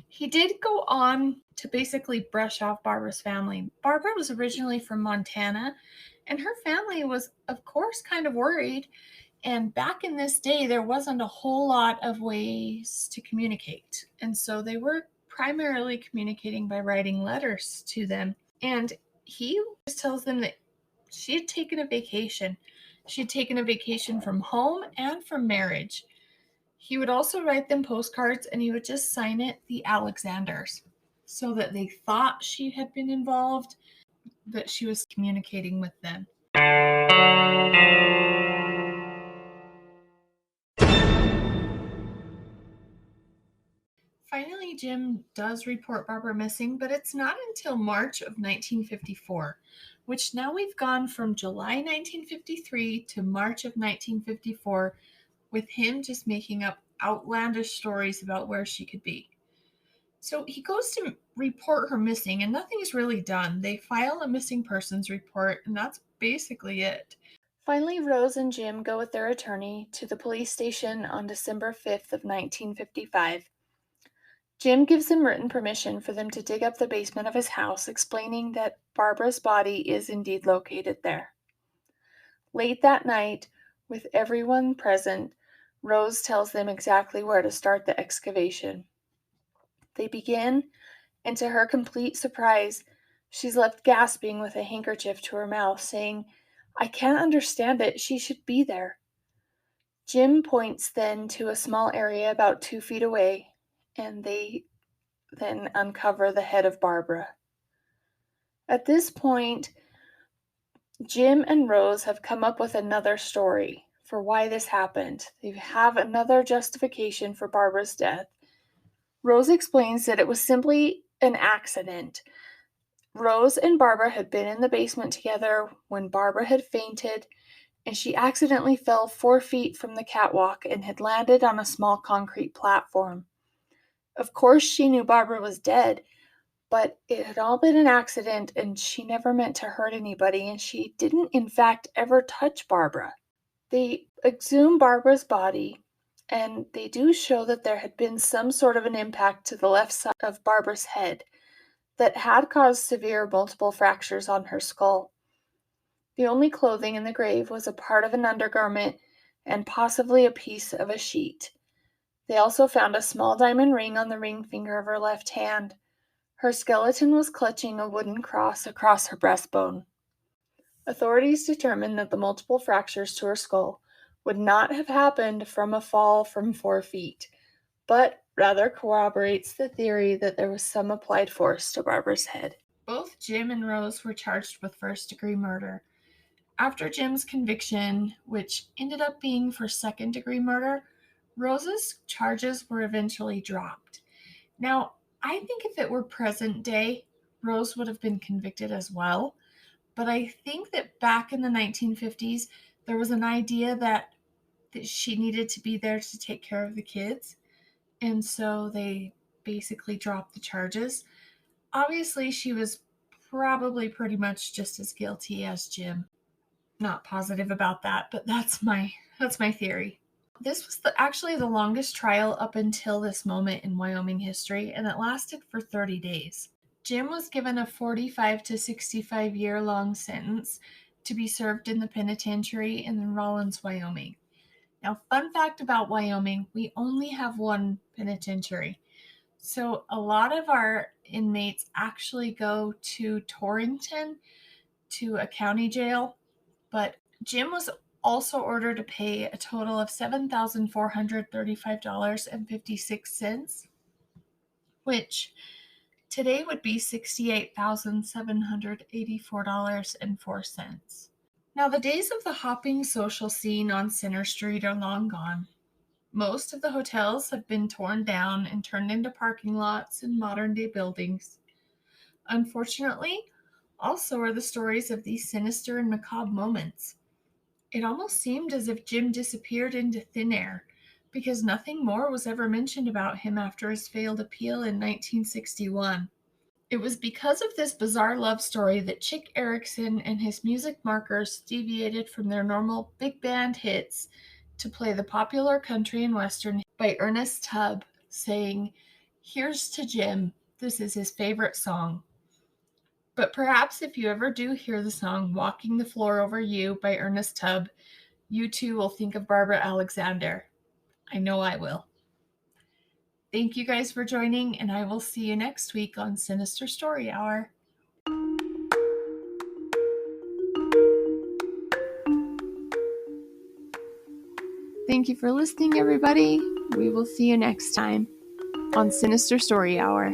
He did go on to basically brush off Barbara's family. Barbara was originally from Montana, and her family was, of course, kind of worried. And back in this day, there wasn't a whole lot of ways to communicate. And so they were primarily communicating by writing letters to them. And he just tells them that she had taken a vacation. She had taken a vacation from home and from marriage. He would also write them postcards, and he would just sign it the Alexanders so that they thought she had been involved, that she was communicating with them. Finally, Jim does report Barbara missing, but it's not until March of 1954, which now we've gone from July 1953 to March of 1954, with him just making up outlandish stories about where she could be. So he goes to report her missing, and nothing is really done. They file a missing persons report, and that's basically it. Finally, Rose and Jim go with their attorney to the police station on December 5th of 1955. Jim gives them written permission for them to dig up the basement of his house, explaining that Barbara's body is indeed located there. Late that night, with everyone present, Rose tells them exactly where to start the excavation. They begin, and to her complete surprise, she's left gasping with a handkerchief to her mouth, saying, "I can't understand it. She should be there." Jim points then to a small area about 2 feet away, and they then uncover the head of Barbara. At this point, Jim and Rose have come up with another story for why this happened. They have another justification for Barbara's death. Rose explains that it was simply an accident. Rose and Barbara had been in the basement together when Barbara had fainted, and she accidentally fell 4 feet from the catwalk and had landed on a small concrete platform. Of course, she knew Barbara was dead, but it had all been an accident, and she never meant to hurt anybody, and she didn't, in fact, ever touch Barbara. They exhume Barbara's body, and they do show that there had been some sort of an impact to the left side of Barbara's head that had caused severe multiple fractures on her skull. The only clothing in the grave was a part of an undergarment and possibly a piece of a sheet. They also found a small diamond ring on the ring finger of her left hand. Her skeleton was clutching a wooden cross across her breastbone. Authorities determined that the multiple fractures to her skull would not have happened from a fall from 4 feet, but rather corroborates the theory that there was some applied force to Barbara's head. Both Jim and Rose were charged with first-degree murder. After Jim's conviction, which ended up being for second-degree murder, Rose's charges were eventually dropped. Now, I think if it were present day, Rose would have been convicted as well. But I think that back in the 1950s, there was an idea that she needed to be there to take care of the kids. And so they basically dropped the charges. Obviously, she was probably pretty much just as guilty as Jim. Not positive about that, but that's my theory. This was actually the longest trial up until this moment in Wyoming history, and it lasted for 30 days. Jim was given a 45 to 65 year long sentence to be served in the penitentiary in Rawlins, Wyoming. Now, fun fact about Wyoming, we only have one penitentiary. So a lot of our inmates actually go to Torrington, to a county jail, but Jim was also ordered to pay a total of $7,435.56, which today would be $68,784.04. Now, the days of the hopping social scene on Center Street are long gone. Most of the hotels have been torn down and turned into parking lots and modern-day buildings. Unfortunately, also are the stories of these sinister and macabre moments. It almost seemed as if Jim disappeared into thin air, because nothing more was ever mentioned about him after his failed appeal in 1961. It was because of this bizarre love story that Chick Erickson and his music markers deviated from their normal big band hits to play the popular country and western by Ernest Tubb, saying, Here's to Jim. This is his favorite song. But perhaps if you ever do hear the song Walking the Floor Over You by Ernest Tubb, you too will think of Barbara Alexander. I know I will. Thank you guys for joining, and I will see you next week on Sinister Story Hour. Thank you for listening, everybody. We will see you next time on Sinister Story Hour.